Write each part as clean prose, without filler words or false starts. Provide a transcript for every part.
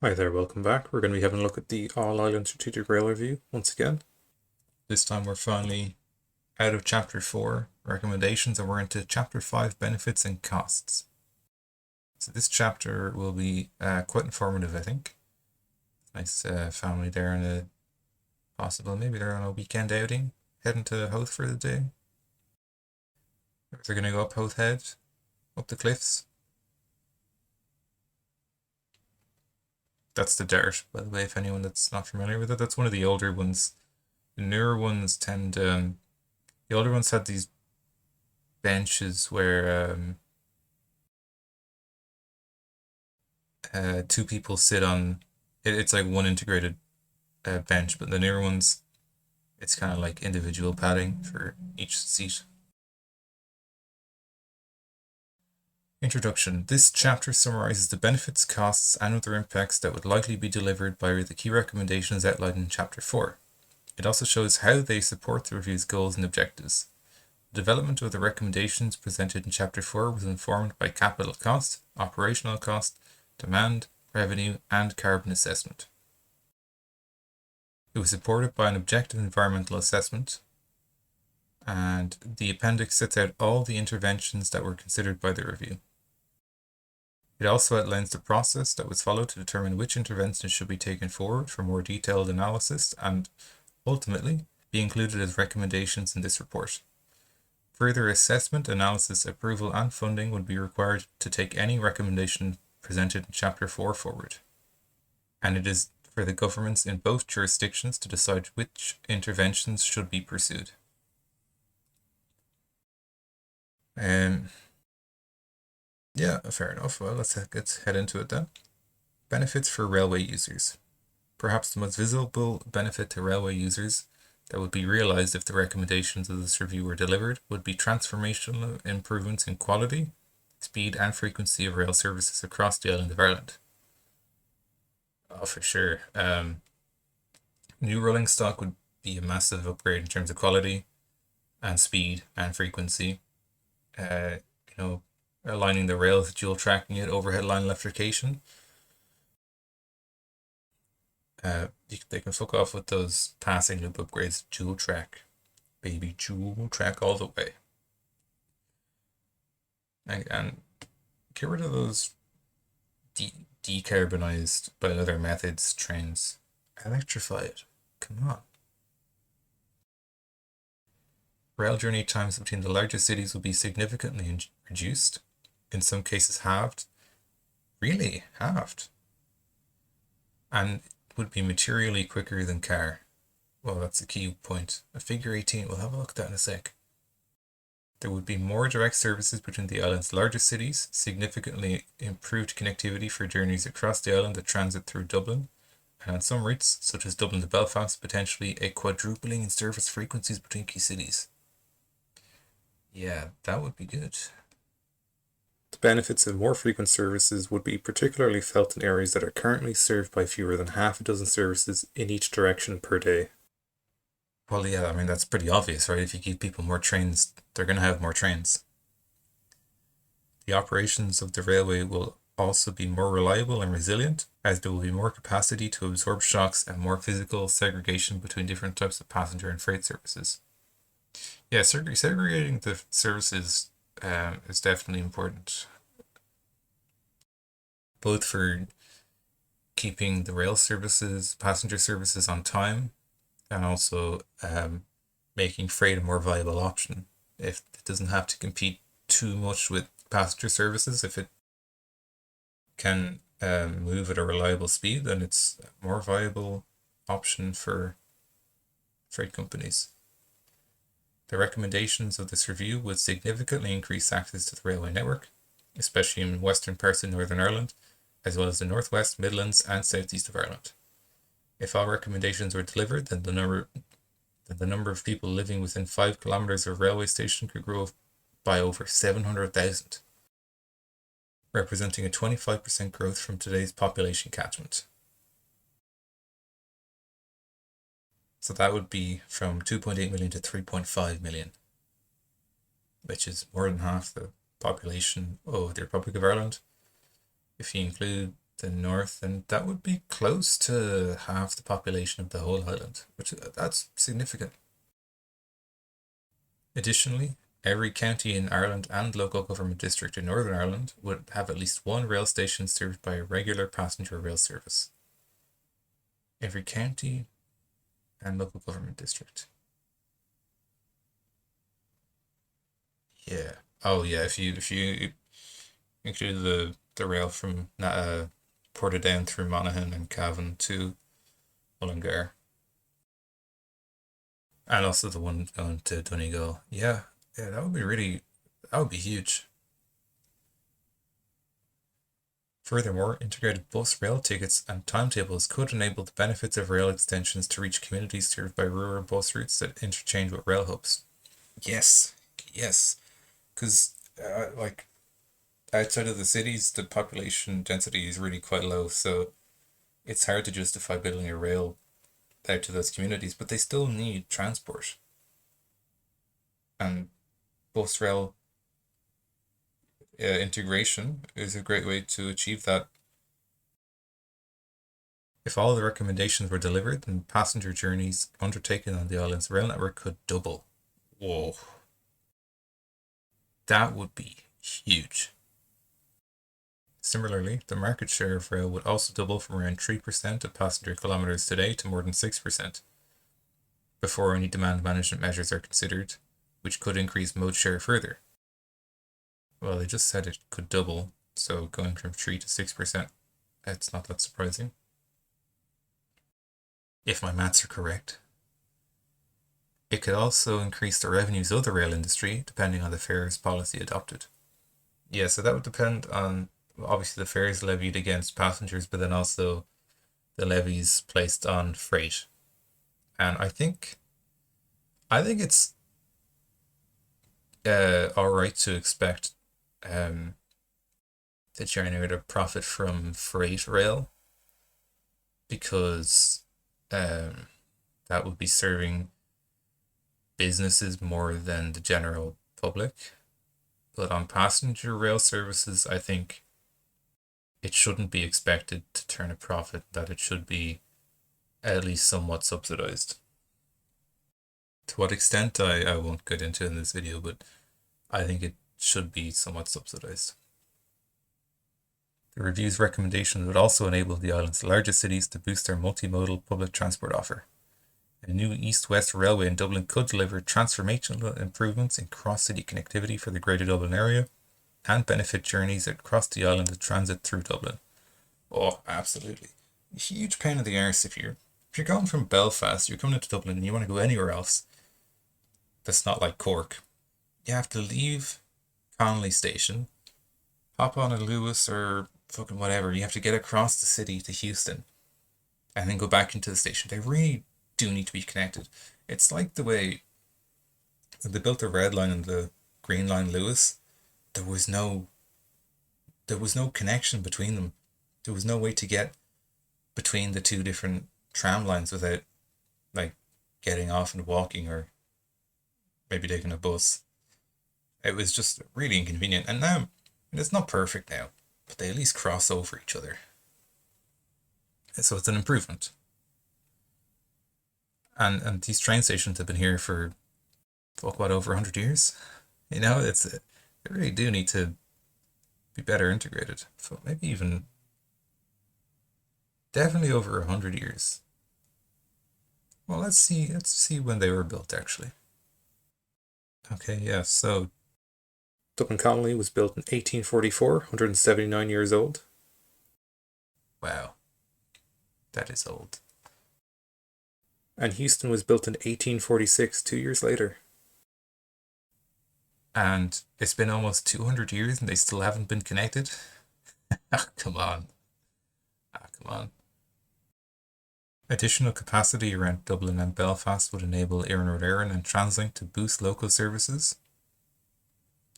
Hi there, welcome back. We're going to be having a look at the All-Ireland Strategic Rail Review once again. This time we're finally out of Chapter 4, Recommendations, and we're into Chapter 5, Benefits and Costs. So this chapter will be quite informative, I think. Nice family there on a possible, maybe they're on a weekend outing, heading to Howth for the day. Or they're going to go up Howth Head, up the cliffs. That's the Dart, by the way, if anyone that's not familiar with it. That's one of the older ones. The newer ones tend the older ones had these benches where two people sit on it's like one integrated bench, but the newer ones, it's kind of like individual padding for each seat. Introduction. This chapter summarizes the benefits, costs, and other impacts that would likely be delivered by the key recommendations outlined in Chapter 4. It also shows how they support the review's goals and objectives. The development of the recommendations presented in Chapter 4 was informed by capital cost, operational cost, demand, revenue, and carbon assessment. It was supported by an objective environmental assessment, and the appendix sets out all the interventions that were considered by the review. It also outlines the process that was followed to determine which interventions should be taken forward for more detailed analysis and, ultimately, be included as recommendations in this report. Further assessment, analysis, approval, and funding would be required to take any recommendation presented in Chapter 4 forward. And it is for the governments in both jurisdictions to decide which interventions should be pursued. Yeah, fair enough. Well, let's head into it then. Benefits for railway users. Perhaps the most visible benefit to railway users that would be realised if the recommendations of this review were delivered would be transformational improvements in quality, speed, and frequency of rail services across the island of Ireland. Oh, for sure. New rolling stock would be a massive upgrade in terms of quality and speed and frequency. Aligning the rails, dual tracking it, overhead line electrification. They can fuck off with those passing loop upgrades. Dual track, baby, dual track all the way. And get rid of those decarbonized by other methods trains. Electrify it. Come on. Rail journey times between the largest cities will be significantly reduced, in some cases halved. Really? Halved? And would be materially quicker than car. Well, that's a key point. A figure 18, we'll have a look at that in a sec. There would be more direct services between the island's largest cities, significantly improved connectivity for journeys across the island that transit through Dublin, and on some routes, such as Dublin to Belfast, potentially a quadrupling in service frequencies between key cities. Yeah, that would be good. The benefits of more frequent services would be particularly felt in areas that are currently served by fewer than half a dozen services in each direction per day. Well, yeah, I mean, that's pretty obvious, right? If you give people more trains, they're going to have more trains. The operations of the railway will also be more reliable and resilient, as there will be more capacity to absorb shocks and more physical segregation between different types of passenger and freight services. Yeah, segregating the services is definitely important, both for keeping the rail services, passenger services on time, and also making freight a more viable option. If it doesn't have to compete too much with passenger services, if it can move at a reliable speed, then it's a more viable option for freight companies. The recommendations of this review would significantly increase access to the railway network, especially in western parts of Northern Ireland, as well as the northwest, Midlands, and southeast of Ireland. If all recommendations were delivered, then the number of people living within 5 kilometres of a railway station could grow by over 700,000, representing a 25% growth from today's population catchment. So that would be from 2.8 million to 3.5 million, which is more than half the population of the Republic of Ireland. If you include the north, and that would be close to half the population of the whole island, which that's significant. Additionally, every county in Ireland and local government district in Northern Ireland would have at least one rail station served by a regular passenger rail service. Every county and local government district. Yeah. Oh yeah. If you include the rail from Portadown through Monaghan and Cavan to Mullingar, and also the one going to Donegal. Yeah, yeah, that would be huge. Furthermore, integrated bus rail tickets and timetables could enable the benefits of rail extensions to reach communities served by rural bus routes that interchange with rail hubs. Yes, yes, because like outside of the cities, the population density is really quite low, so it's hard to justify building a rail out to those communities, but they still need transport. And bus rail integration is a great way to achieve that. If all the recommendations were delivered, then passenger journeys undertaken on the island's rail network could double. Whoa. That would be huge. Similarly, the market share of rail would also double from around 3% of passenger kilometres today to more than 6%, before any demand management measures are considered, which could increase mode share further. Well, they just said it could double, so going from 3 to 6%, it's not that surprising. If my maths are correct. It could also increase the revenues of the rail industry, depending on the fares policy adopted. Yeah, so that would depend on obviously the fares levied against passengers, but then also the levies placed on freight. And I think it's all right to expect to generate a profit from freight rail, because that would be serving businesses more than the general public. But on passenger rail services, I think it shouldn't be expected to turn a profit, that it should be at least somewhat subsidized. To what extent, I won't get into in this video, but I think it should be somewhat subsidized. The review's recommendations would also enable the island's largest cities to boost their multimodal public transport offer. A new east-west railway in Dublin could deliver transformational improvements in cross-city connectivity for the Greater Dublin area and benefit journeys across the island that transit through Dublin. Oh, absolutely. A huge pain in the arse if you're going from Belfast, you're coming into Dublin and you want to go anywhere else that's not like Cork. You have to leave Connolly Station, hop on a Lewis or fucking whatever. You have to get across the city to Houston and then go back into the station. They really do need to be connected. It's like the way they built the Red Line and the Green Line Lewis. There was no connection between them. There was no way to get between the two different tram lines without like getting off and walking or maybe taking a bus. It was just really inconvenient. And now it's not perfect now, but they at least cross over each other. So it's an improvement. And these train stations have been here for over 100 years. You know, they really do need to be better integrated. So maybe even definitely over 100 years. Well, let's see when they were built actually. Okay, yeah, so Dublin Connolly was built in 1844, 179 years old. Wow, that is old. And Houston was built in 1846, 2 years later. And it's been almost 200 years and they still haven't been connected? Oh, come on. Come on. Additional capacity around Dublin and Belfast would enable Iarnród Éireann and TransLink to boost local services.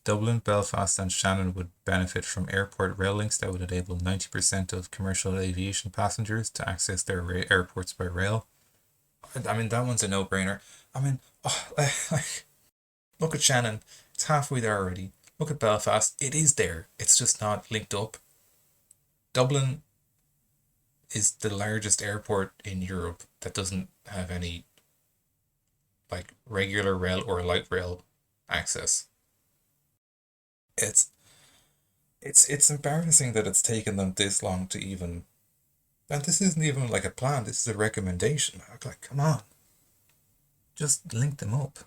Dublin, Belfast and Shannon would benefit from airport rail links that would enable 90% of commercial aviation passengers to access their airports by rail. I mean, that one's a no-brainer. I mean, look at Shannon. It's halfway there already. Look at Belfast. It is there. It's just not linked up. Dublin, is the largest airport in Europe that doesn't have any like regular rail or light rail access. It's it's embarrassing that it's taken them this long to even, and this isn't even like a plan, this is a recommendation. Like, come on, just link them up.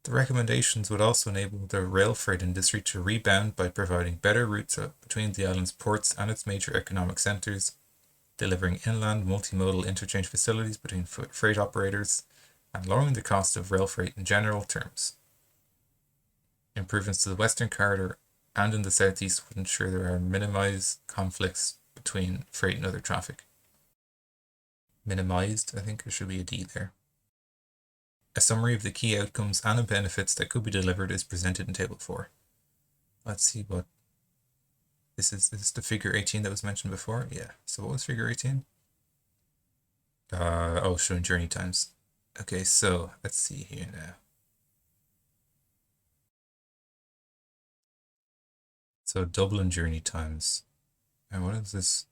The recommendations would also enable the rail freight industry to rebound by providing better routes between the island's ports and its major economic centres, delivering inland multimodal interchange facilities between freight operators, and lowering the cost of rail freight in general terms. Improvements to the Western Corridor and in the southeast would ensure there are minimized conflicts between freight and other traffic. Minimized, I think there should be a D there. A summary of the key outcomes and benefits that could be delivered is presented in Table 4. Let's see what... This is the figure 18 that was mentioned before? Yeah. So what was figure 18? Showing journey times. Okay, so let's see here now. So Dublin journey times. And what is this?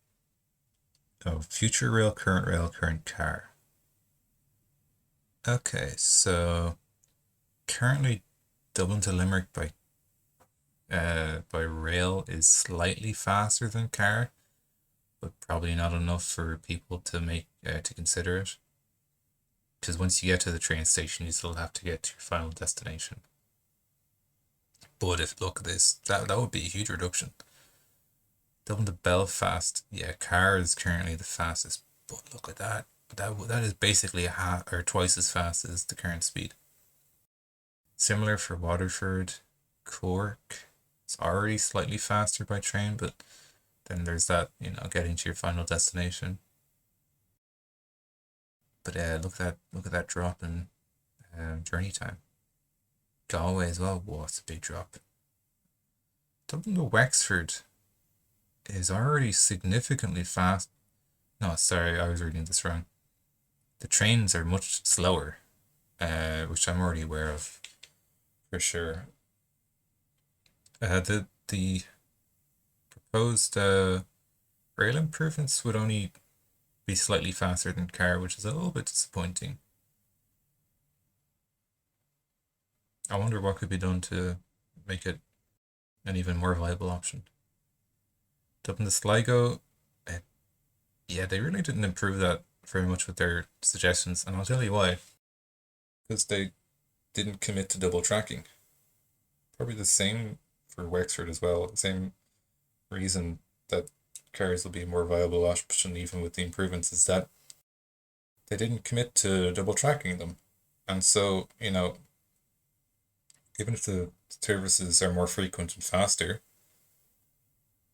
Oh, future rail, current car. Okay, so currently Dublin to Limerick by rail is slightly faster than car, but probably not enough for people to make to consider it. Because once you get to the train station, you still have to get to your final destination. But if look at this, that would be a huge reduction. Dublin to Belfast, yeah, car is currently the fastest, but look at that. That is basically half or twice as fast as the current speed. Similar for Waterford, Cork. It's already slightly faster by train, but then there's that, getting to your final destination. But look at that drop in journey time. Galway as well. Whoa, it's a big drop. Dublin to Wexford is already significantly fast. No, sorry, I was reading this wrong. The trains are much slower, which I'm already aware of, for sure. The proposed rail improvements would only be slightly faster than car, which is a little bit disappointing. I wonder what could be done to make it an even more viable option. Dublin to Sligo, yeah, they really didn't improve that very much with their suggestions, and I'll tell you why. Because they didn't commit to double tracking. Probably the same for Wexford as well. The same reason that cars will be a more viable option even with the improvements is that they didn't commit to double tracking them. And so, even if the services are more frequent and faster,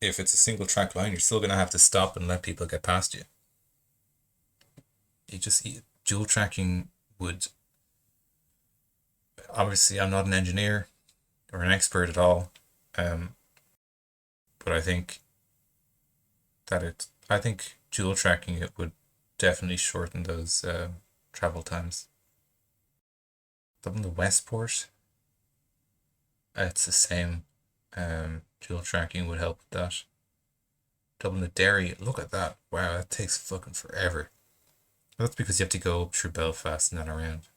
if it's a single track line, you're still going to have to stop and let people get past you. Dual tracking would... Obviously, I'm not an engineer or an expert at all, but I think dual tracking it would definitely shorten those travel times. Dublin to Westport, it's the same. Dual tracking would help with that. Dublin to Derry, look at that. Wow, that takes fucking forever. That's because you have to go up through Belfast and then around.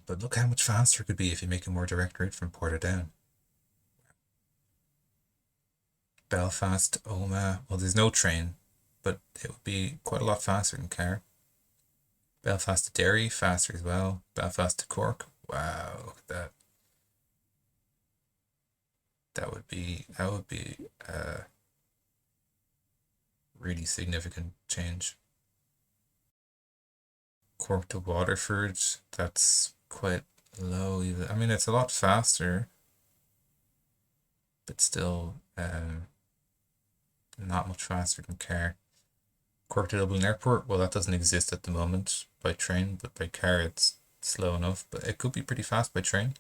But look how much faster it could be if you make a more direct route from Portadown. Belfast, Omagh, well, there's no train, but it would be quite a lot faster than car. Belfast to Derry, faster as well. Belfast to Cork, wow, look at that. That would be a really significant change. Cork to Waterford, that's quite low. I mean, it's a lot faster, but still not much faster than car. Cork to Dublin Airport, well, that doesn't exist at the moment by train, but by car it's slow enough, but it could be pretty fast by train.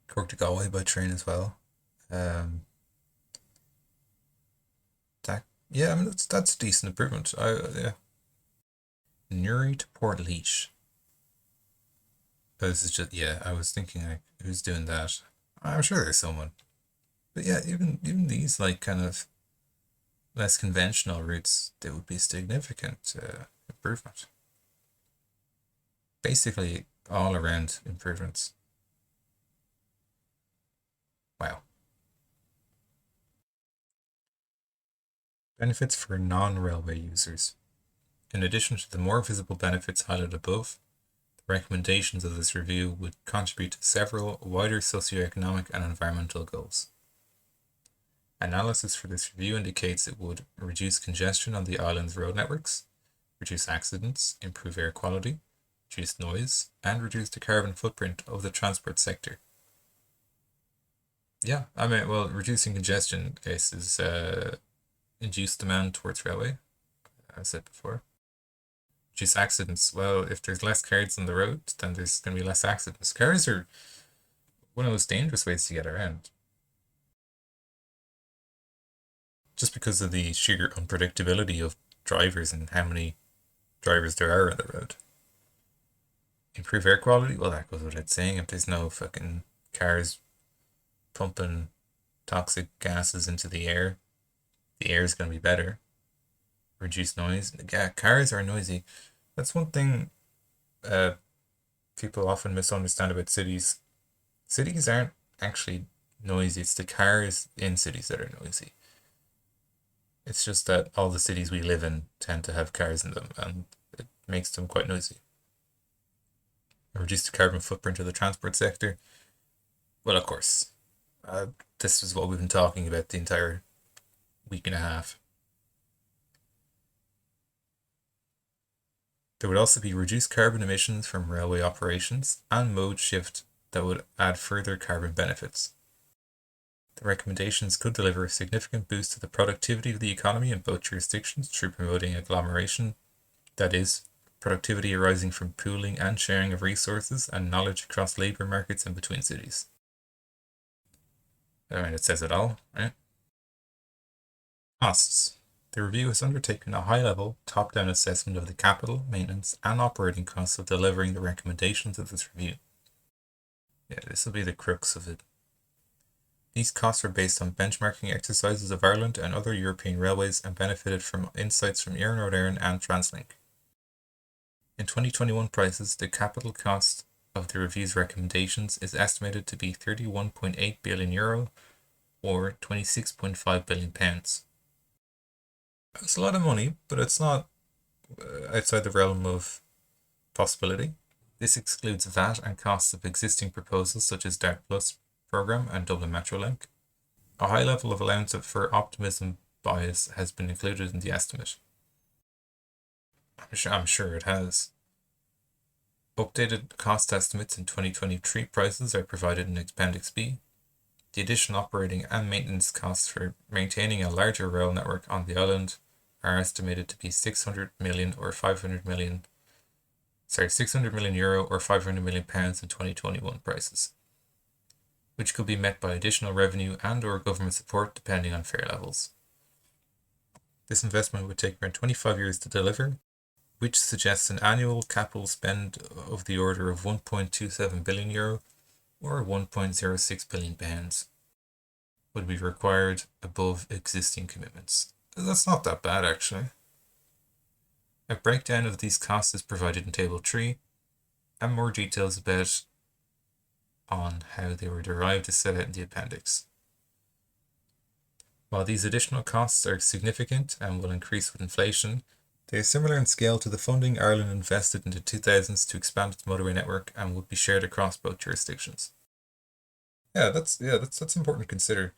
Cork to Galway by train as well. Yeah, I mean that's a decent improvement. Yeah. Newry to Portlaoise. This is just, yeah, I was thinking like, who's doing that? I'm sure there's someone. But yeah, even these like kind of less conventional routes, there would be significant improvement. Basically, all around improvements. Wow. Benefits for non-railway users. In addition to the more visible benefits highlighted above, the recommendations of this review would contribute to several wider socioeconomic and environmental goals. Analysis for this review indicates it would reduce congestion on the island's road networks, reduce accidents, improve air quality, reduce noise, and reduce the carbon footprint of the transport sector. Yeah, I mean, well, reducing congestion is induced demand towards railway, as I said before. Reduce accidents. Well, if there's less cars on the road, then there's going to be less accidents. Cars are one of those dangerous ways to get around. Just because of the sheer unpredictability of drivers and how many drivers there are on the road. Improve air quality? Well, that goes without saying. If there's no fucking cars pumping toxic gases into the air is going to be better. Reduce noise. Yeah, cars are noisy. That's one thing people often misunderstand about cities. Cities aren't actually noisy. It's the cars in cities that are noisy. It's just that all the cities we live in tend to have cars in them, and it makes them quite noisy. Reduce the carbon footprint of the transport sector. Well, of course. This is what we've been talking about the entire week and a half. There would also be reduced carbon emissions from railway operations and mode shift that would add further carbon benefits. The recommendations could deliver a significant boost to the productivity of the economy in both jurisdictions through promoting agglomeration, that is, productivity arising from pooling and sharing of resources and knowledge across labour markets and between cities. I mean, it says it all, right? Costs. The review has undertaken a high-level, top-down assessment of the capital, maintenance, and operating costs of delivering the recommendations of this review. Yeah, this will be the crux of it. These costs are based on benchmarking exercises of Ireland and other European railways and benefited from insights from Iarnród Éireann and TransLink. In 2021 prices, the capital cost of the review's recommendations is estimated to be €31.8 billion or £26.5 billion. It's a lot of money, but it's not outside the realm of possibility. This excludes VAT and costs of existing proposals such as DART Plus program and Dublin Metrolink. A high level of allowance for optimism bias has been included in the estimate. I'm sure it has. Updated cost estimates in 2023 prices are provided in Appendix B. The additional operating and maintenance costs for maintaining a larger rail network on the island are estimated to be 600 million or 500 million. 600 million euro or 500 million pounds in 2021 prices, which could be met by additional revenue and or government support depending on fare levels. This investment would take around 25 years to deliver, which suggests an annual capital spend of the order of €1.27 billion or £1.06 billion would be required above existing commitments. That's not that bad, actually. A breakdown of these costs is provided in Table 3, and more details about on how they were derived is set out in the appendix. While these additional costs are significant and will increase with inflation, they are similar in scale to the funding Ireland invested in the 2000s to expand its motorway network and would be shared across both jurisdictions. Yeah, that's important to consider.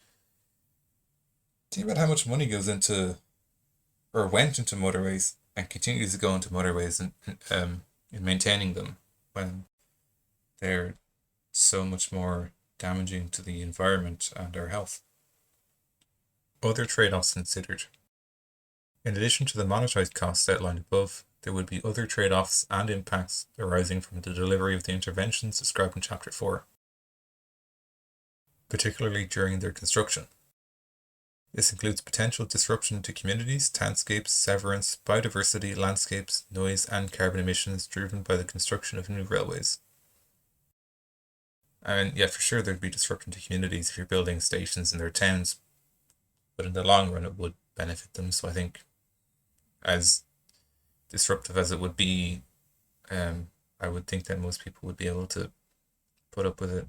Think about how much money goes into, or went into motorways, and continues to go into motorways in maintaining them when they're so much more damaging to the environment and our health. Other trade-offs considered. In addition to the monetized costs outlined above, there would be other trade-offs and impacts arising from the delivery of the interventions described in Chapter 4, particularly during their construction. This includes potential disruption to communities, townscapes, severance, biodiversity, landscapes, noise, and carbon emissions driven by the construction of new railways. And yeah, for sure there'd be disruption to communities if you're building stations in their towns, but in the long run it would benefit them. So I think, as disruptive as it would be, um, I would think that most people would be able to put up with it.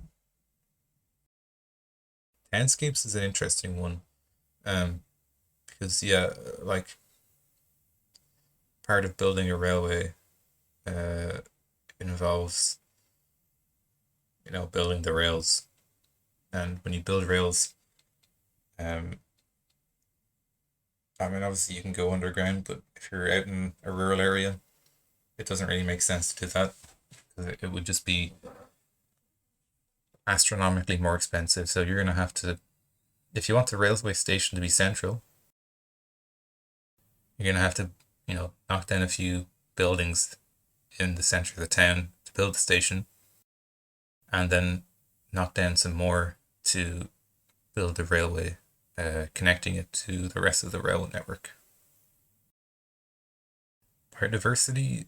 Landscapes is an interesting one, um, because yeah, like part of building a railway uh, involves building the rails, and when you build rails, um, I mean obviously you can go underground, but if you're out in a rural area, it doesn't really make sense to do that because it would just be astronomically more expensive. So you're gonna have to, if you want the railway station to be central, you're gonna have to, knock down a few buildings in the center of the town to build the station, and then knock down some more to build the railway, connecting it to the rest of the railway network. Biodiversity,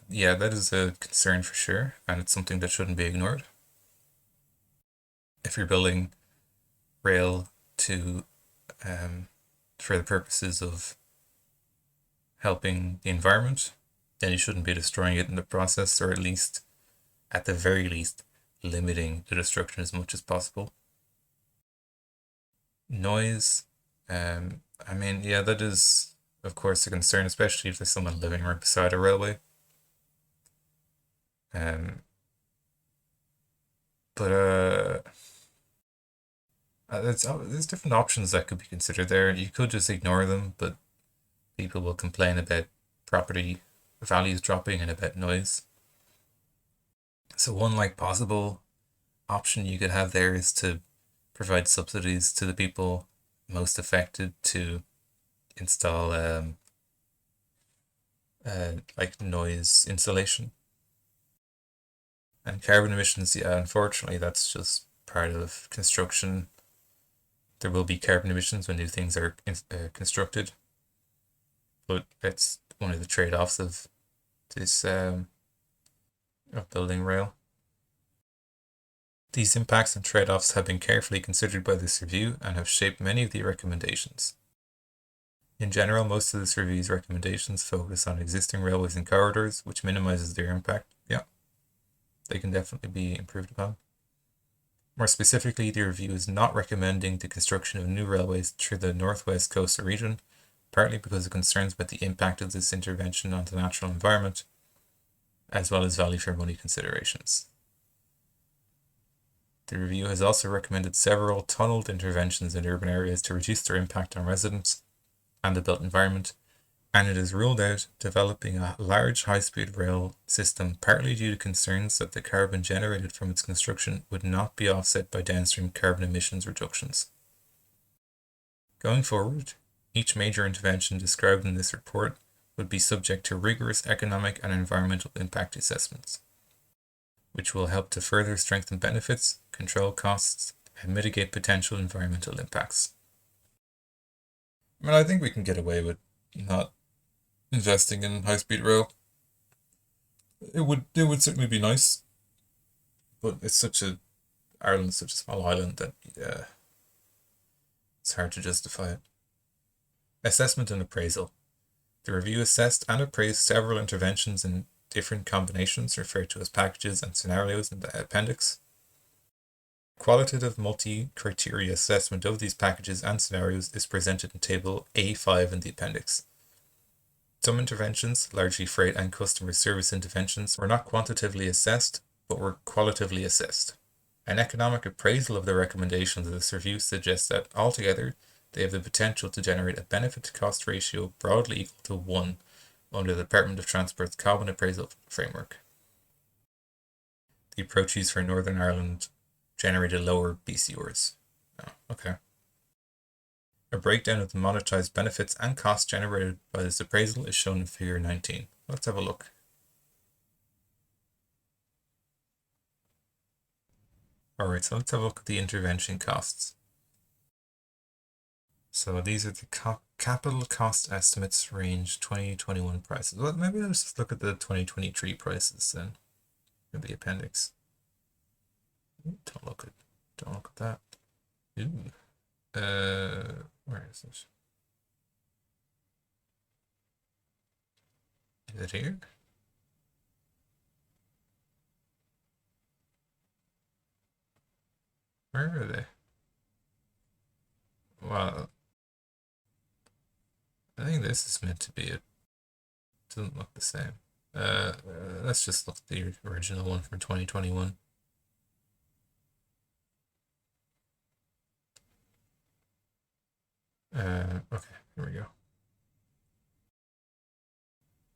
yeah, that is a concern for sure, and it's something that shouldn't be ignored. If you're building rail to, for the purposes of helping the environment, then you shouldn't be destroying it in the process, or at the very least, limiting the destruction as much as possible. Noise, I mean, yeah, that is, of course, a concern, especially if there's someone living right beside a railway. Um, but there's different options that could be considered there. You could just ignore them, but people will complain about property values dropping and about noise. So one possible option you could have there is to provide subsidies to the people most affected to install noise insulation. And carbon emissions, yeah, unfortunately, that's just part of construction. There will be carbon emissions when new things are constructed, but it's one of the trade-offs of this of building rail. These impacts and trade-offs have been carefully considered by this review and have shaped many of the recommendations. In general, most of this review's recommendations focus on existing railways and corridors, which minimizes their impact. Yeah, they can definitely be improved upon. More specifically, the review is not recommending the construction of new railways through the Northwest Coastal region, partly because of concerns about the impact of this intervention on the natural environment, as well as value for money considerations. The review has also recommended several tunneled interventions in urban areas to reduce their impact on residents and the built environment, and it has ruled out developing a large high-speed rail system partly due to concerns that the carbon generated from its construction would not be offset by downstream carbon emissions reductions. Going forward, each major intervention described in this report would be subject to rigorous economic and environmental impact assessments, which will help to further strengthen benefits, control costs, and mitigate potential environmental impacts. I mean, I think we can get away with not investing in high-speed rail. It would certainly be nice, but Ireland's such a small island that it's hard to justify it. Assessment and appraisal. The review assessed and appraised several interventions in different combinations referred to as packages and scenarios in the appendix. Qualitative multi-criteria assessment of these packages and scenarios is presented in table A5 in the appendix. Some interventions, largely freight and customer service interventions, were not quantitatively assessed, but were qualitatively assessed. An economic appraisal of the recommendations of this review suggests that, altogether, they have the potential to generate a benefit-to-cost ratio broadly equal to 1 under the Department of Transport's Carbon Appraisal Framework. The approach used for Northern Ireland generated lower BCRs. Oh, okay. A breakdown of the monetized benefits and costs generated by this appraisal is shown in figure 19. Let's have a look. Alright, so let's have a look at the intervention costs. So these are the capital cost estimates range 2021 prices. Well, maybe let's just look at the 2023 prices then in the appendix. Don't look at that. Ooh. Where is it? Is it here? Where are they? Well, I think this is meant to be it. Doesn't look the same. Let's just look at the original one from 2021. Okay, here we go.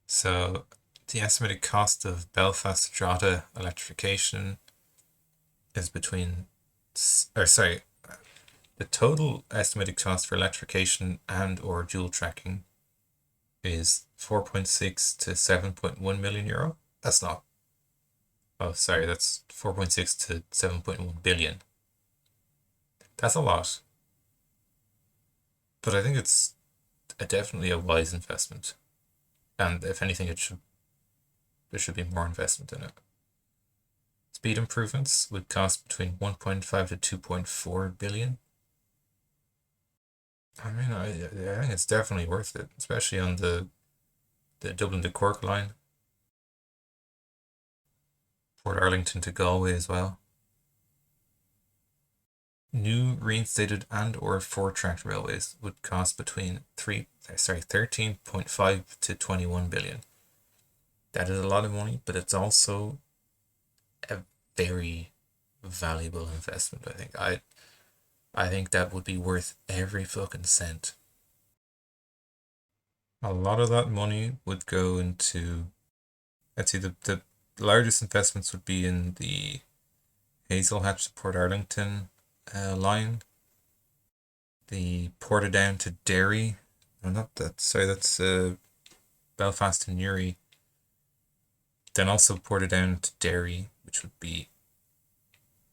So the estimated cost of Belfast Drogheda electrification is between, or sorry, the total estimated cost for electrification and or dual tracking is 4.6 to 7.1 million euro. That's not. Oh, sorry, that's 4.6 to 7.1 billion. That's a lot. But I think it's definitely a wise investment. And if anything, there should be more investment in it. Speed improvements would cost between 1.5 to 2.4 billion. I mean, I think it's definitely worth it, especially on the Dublin to Cork line, Portarlington to Galway as well. New reinstated and or four-track railways would cost between 13.5 to 21 billion. That is a lot of money, but it's also a very valuable investment. I think that would be worth every fucking cent. A lot of that money would go into, let's see, the largest investments would be in the Hazelhatch to Portarlington line, the Portadown to Derry. No, not that. Sorry, that's Belfast to Newry. Then also Portadown to Derry, which would be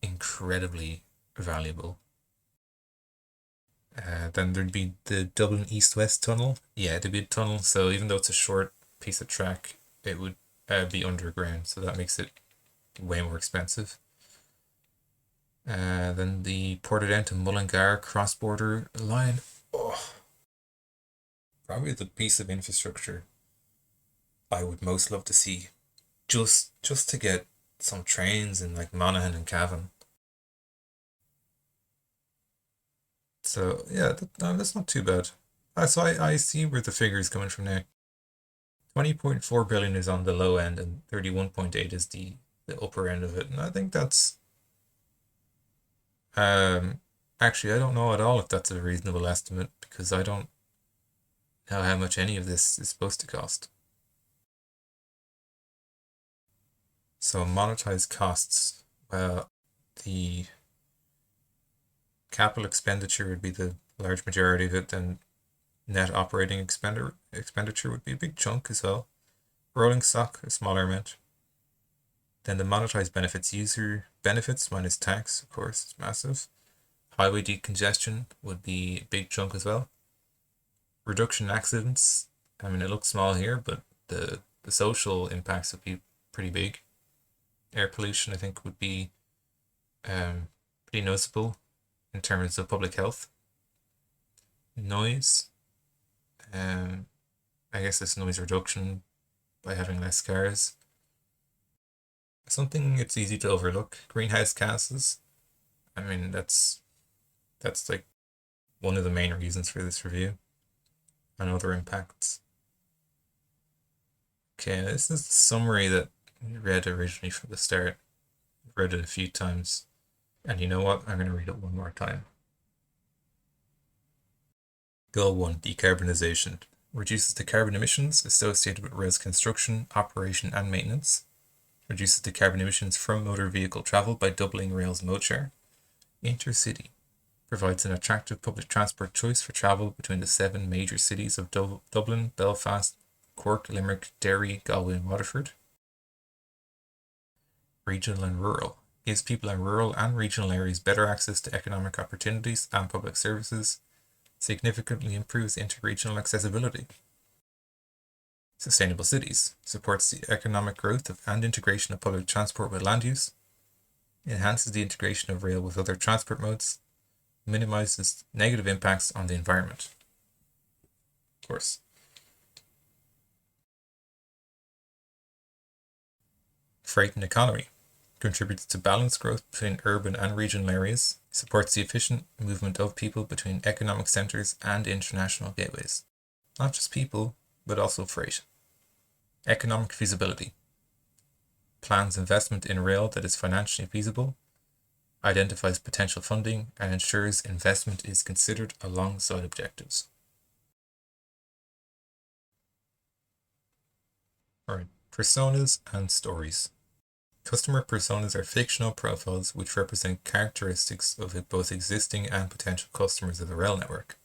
incredibly valuable. Then there'd be the Dublin East-West Tunnel. Yeah, it'd be a tunnel, so even though it's a short piece of track, it would be underground, so that makes it way more expensive. Then the Portadown to Mullingar cross-border line. Oh, probably the piece of infrastructure I would most love to see, just to get some trains in like Monaghan and Cavan. So yeah, no, that's not too bad. So I see where the figure is coming from now. 20.4 billion is on the low end, and 31.8 is the upper end of it, and I think that's actually I don't know at all if that's a reasonable estimate because I don't know how much any of this is supposed to cost. So monetized costs, well, the capital expenditure would be the large majority of it, then net operating expenditure would be a big chunk as well. Rolling stock, a smaller amount. Then the monetized benefits, user benefits minus tax, of course, it's massive. Highway decongestion would be a big chunk as well. Reduction in accidents, I mean, it looks small here, but the social impacts would be pretty big. Air pollution, I think, would be pretty noticeable in terms of public health. Noise, I guess it's noise reduction by having less cars. Something it's easy to overlook, greenhouse gases. I mean, that's like one of the main reasons for this review and other impacts. Okay, this is the summary that I read originally from the start. I've read it a few times. And you know what? I'm going to read it one more time. Goal 1, decarbonization. Reduces the carbon emissions associated with rail's construction, operation and maintenance. Reduces the carbon emissions from motor vehicle travel by doubling rail's mode share. Intercity. Provides an attractive public transport choice for travel between the 7 major cities of Dublin, Belfast, Cork, Limerick, Derry, Galway and Waterford. Regional and rural. Gives people in rural and regional areas better access to economic opportunities and public services. Significantly improves interregional accessibility. Sustainable cities. Supports the economic growth and integration of public transport with land use. enhances the integration of rail with other transport modes, minimises negative impacts on the environment. Of course. Freight and economy contributes to balanced growth between urban and regional areas, supports the efficient movement of people between economic centres and international gateways. Not just people, but also freight. Economic feasibility plans investment in rail that is financially feasible, identifies potential funding, and ensures investment is considered alongside objectives. Alright, personas and stories. Customer personas are fictional profiles which represent characteristics of both existing and potential customers of the rail network.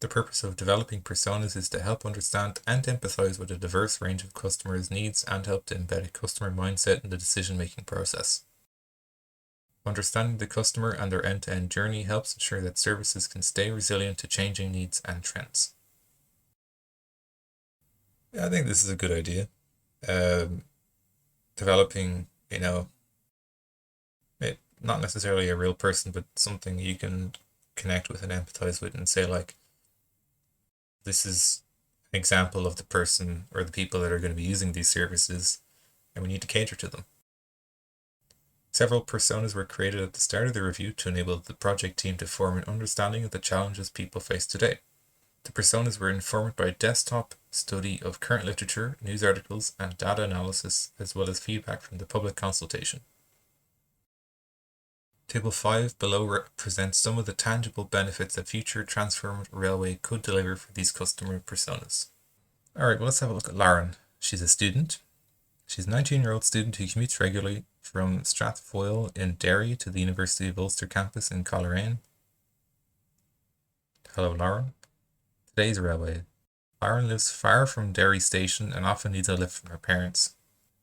The purpose of developing personas is to help understand and empathize with a diverse range of customers' needs and help to embed a customer mindset in the decision-making process. Understanding the customer and their end-to-end journey helps ensure that services can stay resilient to changing needs and trends. Yeah, I think this is a good idea. Developing, not necessarily a real person, but something you can connect with and empathize with and say, like, this is an example of the person or the people that are going to be using these services, and we need to cater to them. Several personas were created at the start of the review to enable the project team to form an understanding of the challenges people face today. The personas were informed by a desktop study of current literature, news articles, and data analysis, as well as feedback from the public consultation. Table 5 below represents some of the tangible benefits that future transformed railway could deliver for these customer personas. Alright, well, let's have a look at Lauren. She's a student. She's a 19-year-old student who commutes regularly from Strathfoyle in Derry to the University of Ulster campus in Coleraine. Hello, Lauren. Today's railway. Lauren lives far from Derry station and often needs a lift from her parents.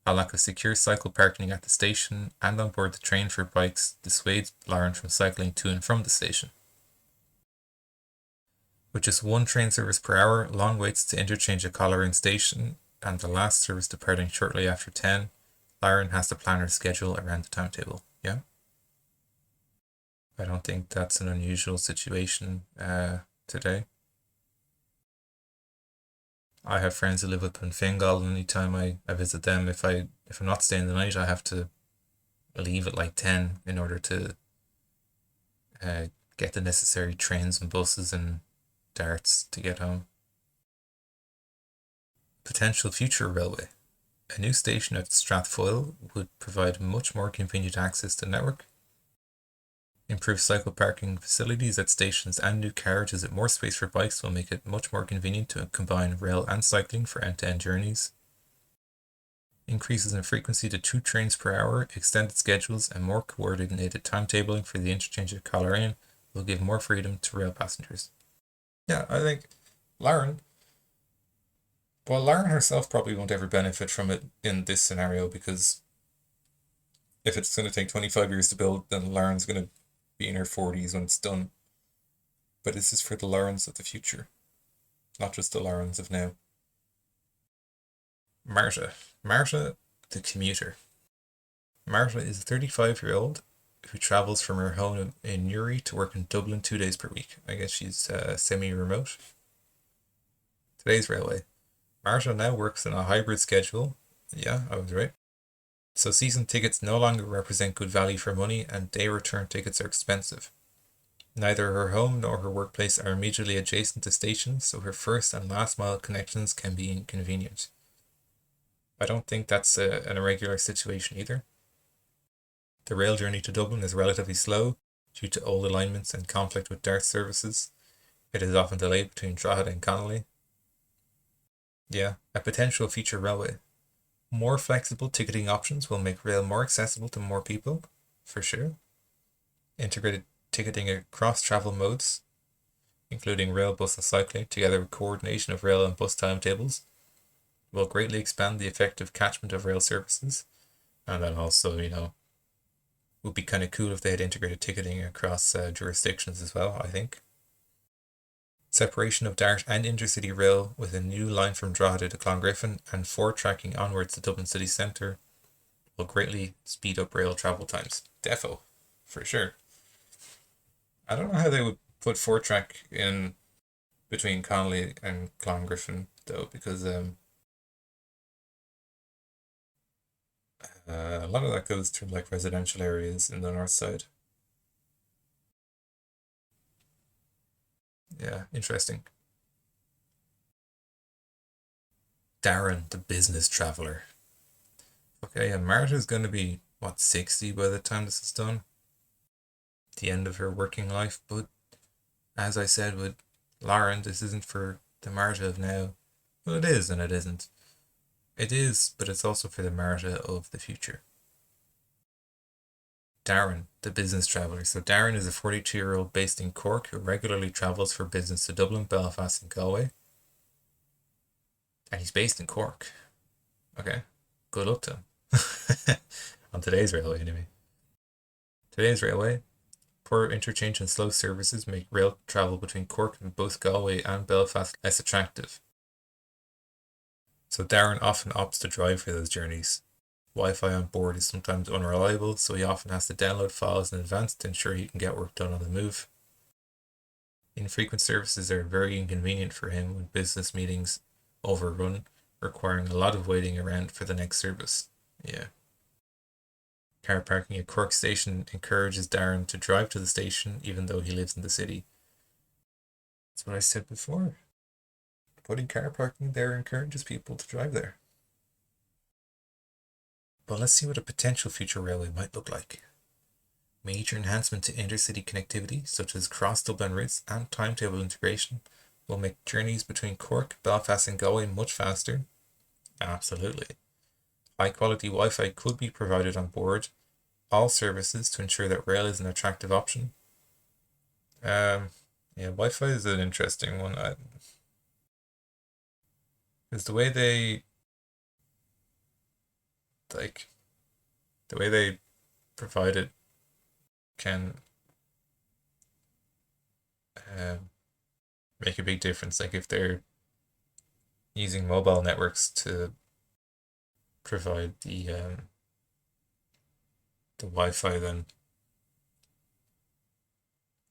A lack of secure cycle parking at the station and on board the train for bikes dissuades Lauren from cycling to and from the station. With just one train service per hour, long waits to interchange at Coleraine station, and the last service departing shortly after 10, Lauren has to plan her schedule around the timetable. Yeah? I don't think that's an unusual situation today. I have friends who live up in Fingal, and anytime I visit them, if I'm not staying the night, I have to leave at like 10 in order to get the necessary trains and buses and darts to get home. Potential future railway. A new station at Strathfoyle would provide much more convenient access to the network. Improved cycle parking facilities at stations and new carriages with more space for bikes will make it much more convenient to combine rail and cycling for end-to-end journeys. Increases in frequency to 2 trains per hour, extended schedules, and more coordinated timetabling for the interchange at Coleraine will give more freedom to rail passengers. Yeah, I think Lauren herself probably won't ever benefit from it in this scenario, because if it's going to take 25 years to build, then Lauren's going to be in her 40s when it's done. But this is for the Laurens of the future, not just the Laurens of now. Marta, the commuter. Marta is a 35-year-old who travels from her home in Newry to work in Dublin 2 days per week. I guess she's semi-remote. Today's railway. Marta now works on a hybrid schedule. Yeah, I was right. So season tickets no longer represent good value for money, and day return tickets are expensive. Neither her home nor her workplace are immediately adjacent to stations, so her first and last mile connections can be inconvenient. I don't think that's an irregular situation either. The rail journey to Dublin is relatively slow due to old alignments and conflict with DART services. It is often delayed between Drogheda and Connolly. Yeah, a potential future railway. More flexible ticketing options will make rail more accessible to more people, for sure. Integrated ticketing across travel modes, including rail, bus, and cycling, together with coordination of rail and bus timetables, will greatly expand the effective catchment of rail services. And then also, would be kind of cool if they had integrated ticketing across jurisdictions as well, I think. Separation of DART and intercity rail with a new line from Drogheda to Clongriffin and 4 tracking onwards to Dublin city centre will greatly speed up rail travel times. Defo, for sure. I don't know how they would put 4-track in between Connolly and Clongriffin though, because a lot of that goes through like residential areas in the north side. Yeah, interesting. Darren, the business traveler. Okay, and Marta's going to be, what, 60 by the time this is done? The end of her working life. But as I said with Lauren, this isn't for the Marta of now. Well, it is and it isn't. It is, but it's also for the Marta of the future. Darren, the business traveller. So Darren is a 42-year-old based in Cork who regularly travels for business to Dublin, Belfast and Galway. And he's based in Cork. Okay, good luck to him. On today's railway, anyway. Today's railway, poor interchange and slow services make rail travel between Cork and both Galway and Belfast less attractive. So Darren often opts to drive for those journeys. Wi-Fi on board is sometimes unreliable, so he often has to download files in advance to ensure he can get work done on the move. Infrequent services are very inconvenient for him when business meetings overrun, requiring a lot of waiting around for the next service. Yeah. Car parking at Cork Station encourages Darren to drive to the station even though he lives in the city. That's what I said before. Putting car parking there encourages people to drive there. But let's see what a potential future railway might look like. Major enhancement to intercity connectivity, such as cross-Dublin routes and timetable integration, will make journeys between Cork, Belfast and Galway much faster. Absolutely. High-quality Wi-Fi could be provided on board all services to ensure that rail is an attractive option. Yeah, Wi-Fi is an interesting one. Because the way they provide it can make a big difference. Like if they're using mobile networks to provide the Wi-Fi, then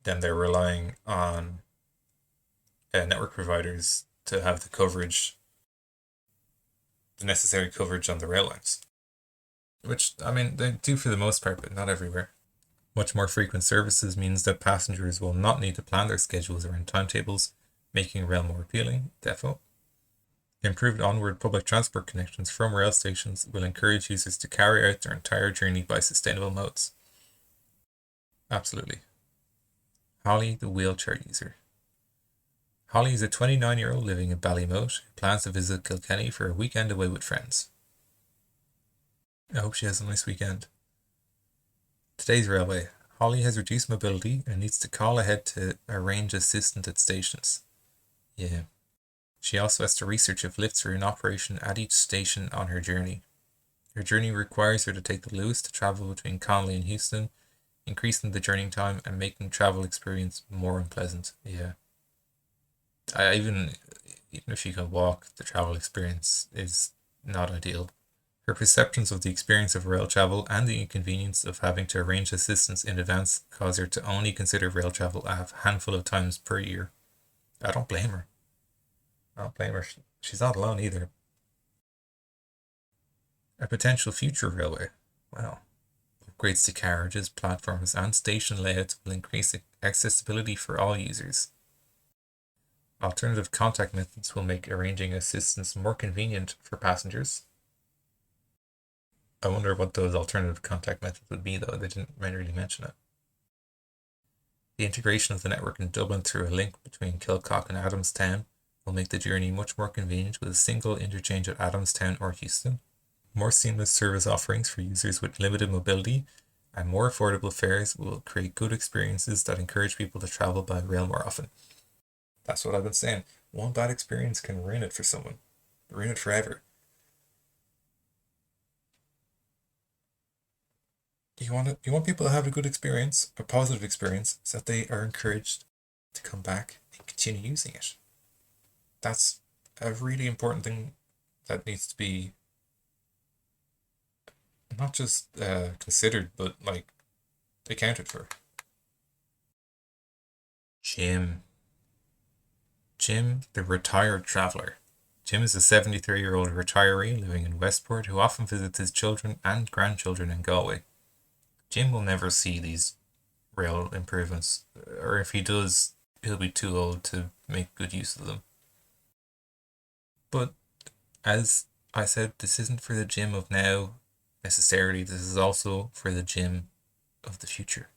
they're relying on network providers to have the coverage, the necessary coverage on the rail lines. Which, I mean, they do for the most part, but not everywhere. Much more frequent services means that passengers will not need to plan their schedules around timetables, making rail more appealing, defo. Improved onward public transport connections from rail stations will encourage users to carry out their entire journey by sustainable modes. Absolutely. Holly, the wheelchair user. Holly is a 29-year-old living in Ballymote who plans to visit Kilkenny for a weekend away with friends. I hope she has a nice weekend. Today's railway. Holly has reduced mobility and needs to call ahead to arrange assistant at stations. Yeah. She also has to research if lifts are in operation at each station on her journey. Her journey requires her to take the Luas to travel between Connolly and Houston, increasing the journey time and making the travel experience more unpleasant. Yeah. Even if you can walk, the travel experience is not ideal. Her perceptions of the experience of rail travel and the inconvenience of having to arrange assistance in advance cause her to only consider rail travel a handful of times per year. I don't blame her. She's not alone either. A potential future railway. Wow. Upgrades to carriages, platforms, and station layouts will increase accessibility for all users. Alternative contact methods will make arranging assistance more convenient for passengers. I wonder what those alternative contact methods would be, though. They didn't really mention it. The integration of the network in Dublin through a link between Kilcock and Adamstown will make the journey much more convenient with a single interchange at Adamstown or Houston. More seamless service offerings for users with limited mobility and more affordable fares will create good experiences that encourage people to travel by rail more often. That's what I've been saying. One bad experience can ruin it for someone. Ruin it forever. You want people to have a good experience, a positive experience, so that they are encouraged to come back and continue using it. That's a really important thing that needs to be not just considered, but like accounted for. Jim. Jim, the retired traveller. Jim is a 73-year-old retiree living in Westport who often visits his children and grandchildren in Galway. Jim will never see these rail improvements, or if he does, he'll be too old to make good use of them. But as I said, this isn't for the Jim of now necessarily, this is also for the Jim of the future.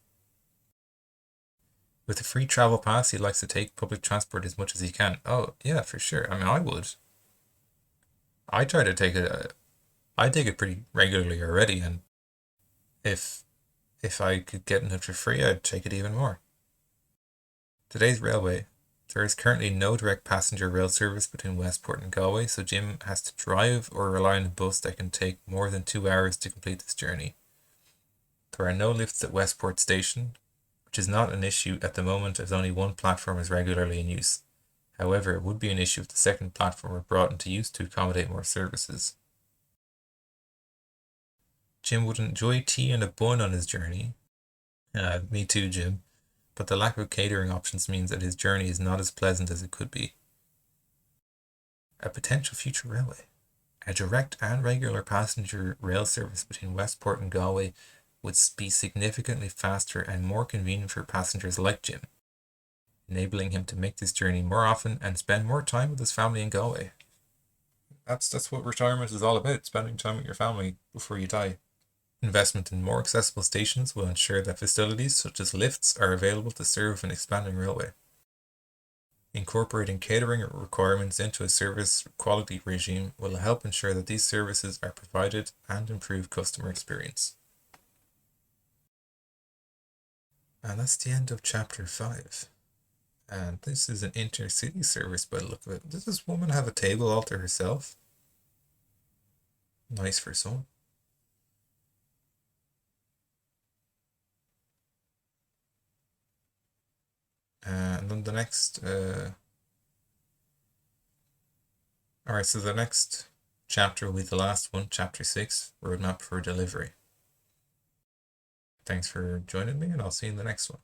With a free travel pass, he likes to take public transport as much as he can. Oh, yeah, for sure. I mean, I would. I try to take it. I take it pretty regularly already, and if if I could get it for free, I'd take it even more. Today's railway. There is currently no direct passenger rail service between Westport and Galway, so Jim has to drive or rely on a bus that can take more than 2 hours to complete this journey. There are no lifts at Westport Station, which is not an issue at the moment as only one platform is regularly in use. However, it would be an issue if the second platform were brought into use to accommodate more services. Jim would enjoy tea and a bun on his journey. Me too, Jim. But the lack of catering options means that his journey is not as pleasant as it could be. A potential future railway. A direct and regular passenger rail service between Westport and Galway would be significantly faster and more convenient for passengers like Jim, enabling him to make this journey more often and spend more time with his family in Galway. That's what retirement is all about, spending time with your family before you die. Investment in more accessible stations will ensure that facilities such as lifts are available to serve an expanding railway. Incorporating catering requirements into a service quality regime will help ensure that these services are provided and improve customer experience. And that's the end of chapter 5. And this is an intercity service by the look of it. Does this woman have a table all to herself? Nice for some. And then the next, alright, so the next chapter will be the last one, chapter 6, Roadmap for Delivery. Thanks for joining me, and I'll see you in the next one.